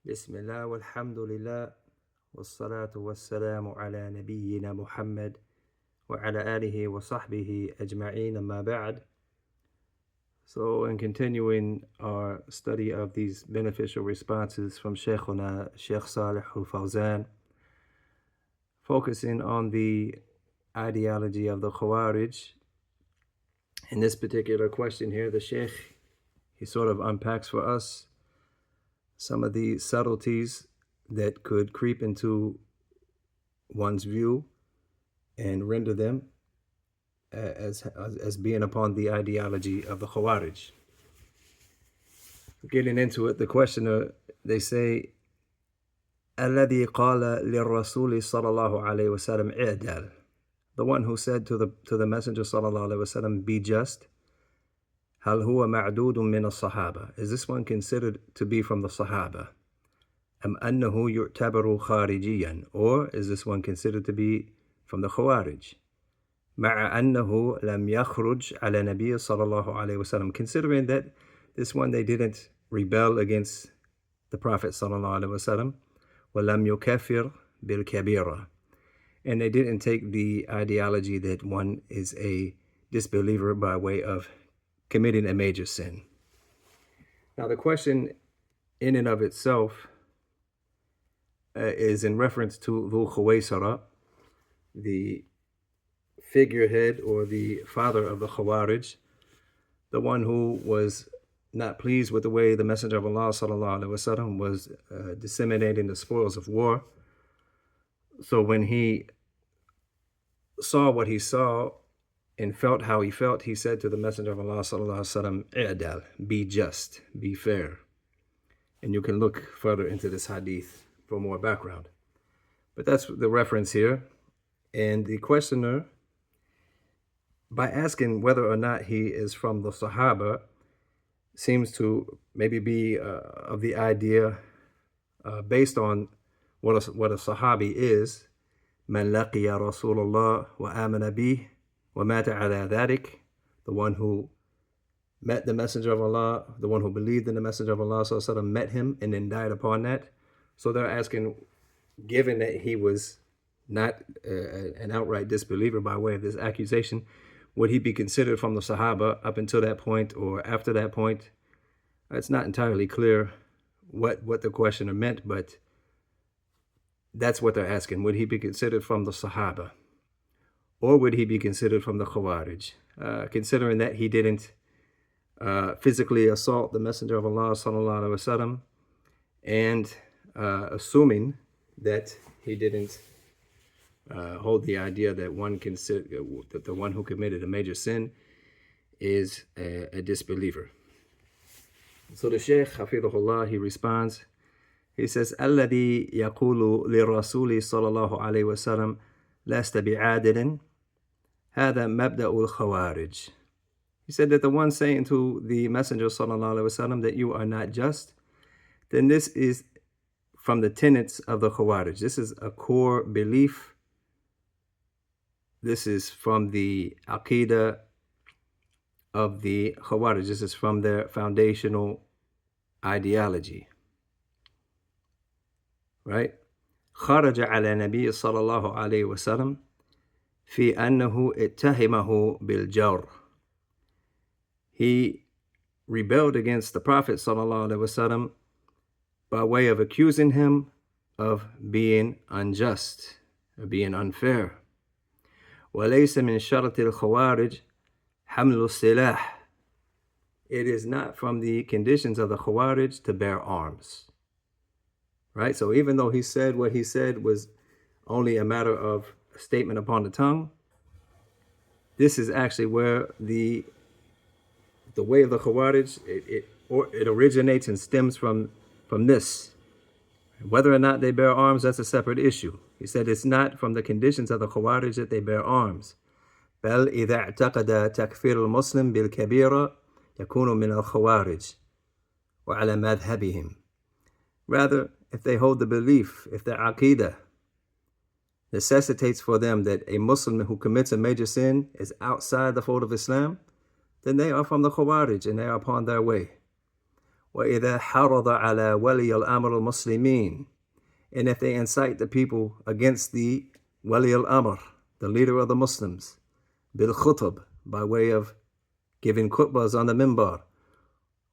بسم الله والحمد لله والصلاة والسلام على نبينا محمد وعلى آله وصحبه أجمعين أما بعد. So in continuing our study of these beneficial responses from Shaykh Sālih Fawzān, focusing on the ideology of the Khārijī. In this particular question here, the Shaykh, he sort of unpacks for us some of the subtleties that could creep into one's view and render them as being upon the ideology of the Khārijī. Getting into it, the questioner, they say, الذي قال للرسول صلى الله عليه وسلم اعدل, the one who said to the Messenger صلى الله عليه وسلم, be just. هل هو معدود من الصحابة, is this one considered to be from the Sahaba? أم أنه يعتبر خارجيا, or is this one considered to be from the Khārijī? مع أنه لم يخرج على نبي صلى الله عليه وسلم, considering that this one they didn't rebel against the Prophet صلى الله عليه وسلم, ولم يكفر بالكبيرة, and they didn't take the ideology that one is a disbeliever by way of committing a major sin. Now the question in and of itself is in reference to Dhul Khuwaysara, the figurehead or the father of the Khārijī, the one who was not pleased with the way the Messenger of Allah sallallahu alaihi wasallam was disseminating the spoils of war. So when he saw what he saw and felt how he felt, he said to the Messenger of Allah sallallahu alaihi wasallam, "I'dal, be just, be fair." And you can look further into this hadith for more background. But that's the reference here. And the questioner, by asking whether or not he is from the Sahaba, seems to maybe be of the idea based on what a Sahabi is. من لقي رسول الله وآمن به وَمَاتَ عَلَى ذَلِكَ, the one who met the Messenger of Allah, the one who believed in the Messenger of Allah sallallahu alaihi wasallam, met him and then died upon that. So they're asking, given that he was not an outright disbeliever by way of this accusation, would he be considered from the Sahaba up until that point or after that point? It's not entirely clear what the questioner meant, but that's what they're asking. Would he be considered from the Sahaba? Or would he be considered from the Khārijī? Considering that he didn't physically assault the Messenger of Allah sallallahu alaihi wasallam, and assuming that he didn't hold the idea that that the one who committed a major sin is a disbeliever. So the Shaykh, حفظه, he responds. He says, الذي يقول للرسول صلى الله عليه وسلم لست بعادل هذا مبدأ الخوارج. He said that the one saying to the Messenger sallallahu alaihi wasallam that you are not just, then this is from the tenets of the Khawarij. This is a core belief. This is from the Aqidah of the Khawarij. This is from their foundational ideology. Right? خرج على النبي صلى الله عليه وسلم في أنه اتهمه بالجور. He rebelled against the Prophet صلى الله عليه وسلم by way of accusing him of being unjust, of being unfair. وليس من شرط الخوارج حمل السلاح. It is not from the conditions of the Khawarij to bear arms. Right? So even though he said what he said was only a matter of a statement upon the tongue, this is actually where the way of the Khawarij, it originates and stems from this. Whether or not they bear arms, that's a separate issue. He said it's not from the conditions of the Khawarij that they bear arms. بل إذا اعتقد تكفير المسلم بالكبيرة يكون من الخوارج وعلى مذهبهم. Rather, if they hold the belief, if their aqidah necessitates for them that a Muslim who commits a major sin is outside the fold of Islam, then they are from the Khawarij and they are upon their way. وإذا حرض على ولي الأمر المسلمين, and if they incite the people against the wali al-amr, the leader of the Muslims, bil-khutb, by way of giving khutbahs on the minbar,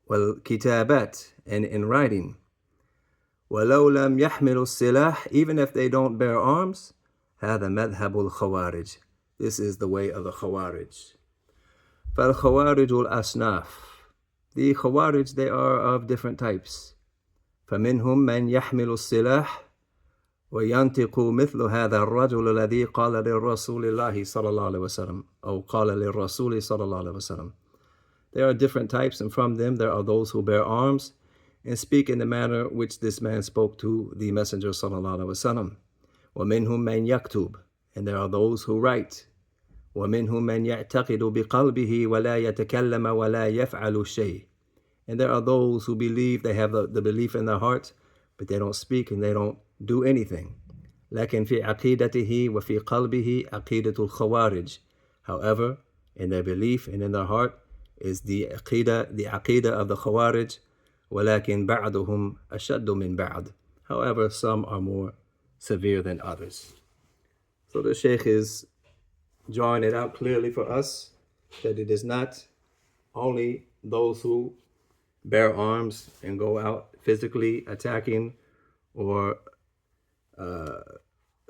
wal-kitabat, and in writing, وَلَوْ لَمْ يَحْمِلُوا السِّلَاحِ, even if they don't bear arms, هذا مذهب الخوارج. This is the way of the Khawarij. فَالْخَوَارِجُ الْأَصْنَافِ, the Khawarij, they are of different types. فَمِنْهُمْ مَنْ يَحْمِلُ السِّلَاحِ وَيَنْتِقُ مِثْلُ هَذَا الرَّجُلُ الَّذِي قَالَ لِلرَّسُولِ اللَّهِ صَلَى اللَّهُ عَلَيْهِ وَسَلَّمَ أو قَالَ لِلرَّسُولِ صَلَى اللَّهُ عَلَيْهِ وَسَلَّمَ. There are different types, and from them there are those who bear arms and speak in the manner which this man spoke to the Messenger sallallahu alaihi wasallam. وَمِنْهُمْ مَنْ يَكْتُبُ, and there are those who write. وَمِنْهُمْ مَنْ يَعْتَقِدُ بِقَلْبِهِ وَلَا يَتَكَلَّمَ وَلَا يَفْعَلُ شَيْءٍ, and there are those who believe, they have the belief in their heart, but they don't speak and they don't do anything. لكن في عقيدته وفي قلبه عقيدة الخوارج. However, in their belief and in their heart is the aqidah of the Khawarij. ولكن بعضهم أشد من بعض. However, some are more severe than others. So the Shaykh is drawing it out clearly for us that it is not only those who bear arms and go out physically attacking or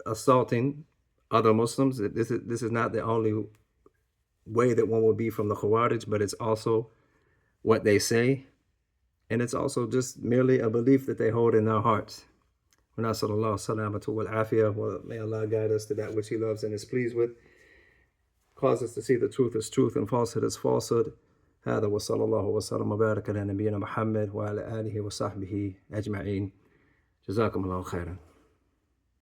assaulting other Muslims. This is not the only way that one will be from the Khawarij, but it's also what they say, and it's also just merely a belief that they hold in their hearts. May Allah guide us to that which He loves and is pleased with. Cause us to see the truth as truth and falsehood as falsehood. هذا وصلى الله وسلم وبارك على نبينا محمد وعلى آله وصحبه أجمعين. جزاكم الله خيرا.